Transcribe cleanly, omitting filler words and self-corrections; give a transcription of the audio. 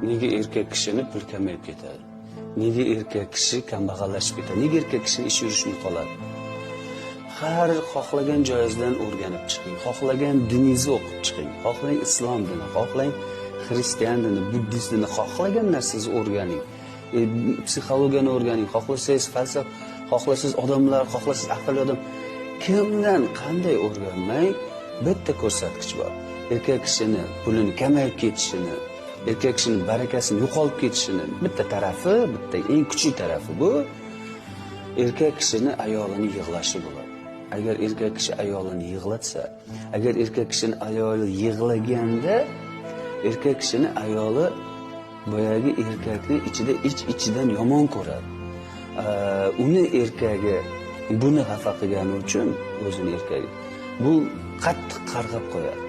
Nega erkak kishini pul kamayib ketadi? Nega erkak kishi kambag'allashib ketadi? Nega erkak kishini ish yurishmay qoladi? Har xohlagan joyingizdan o'rganib chiqing. Xohlagan diningizni o'qib chiqing. Xohlang islom dinini, xohlang xristian dinini, buddist dinini, xohlagan narsangizni o'rganing. Psixologiyani o'rganing. Xohlasangiz falsafa, xohlasangiz odamlar, xohlasangiz aqlli odam. Kimdan qanday o'rganmang, bitta ko'rsatkich bor. Erkak kishini pulini kamayib ketishini, erkak kishining barakasini yo'qolib ketishini bitta tarafi, bitta eng kuchli tarafi bu erkak kishini ayolini yig'lashi bo'ladi. Agar erkak kishi ayolini yig'latsa, agar erkak kishini ayoli yig'laganda, erkak kishini ayoli boyagi erkakni ichidan yomon ko'radi. Uni erkagi buni xafa qilgani uchun o'zini erkagi bu qattiq qarg'ab qo'yadi.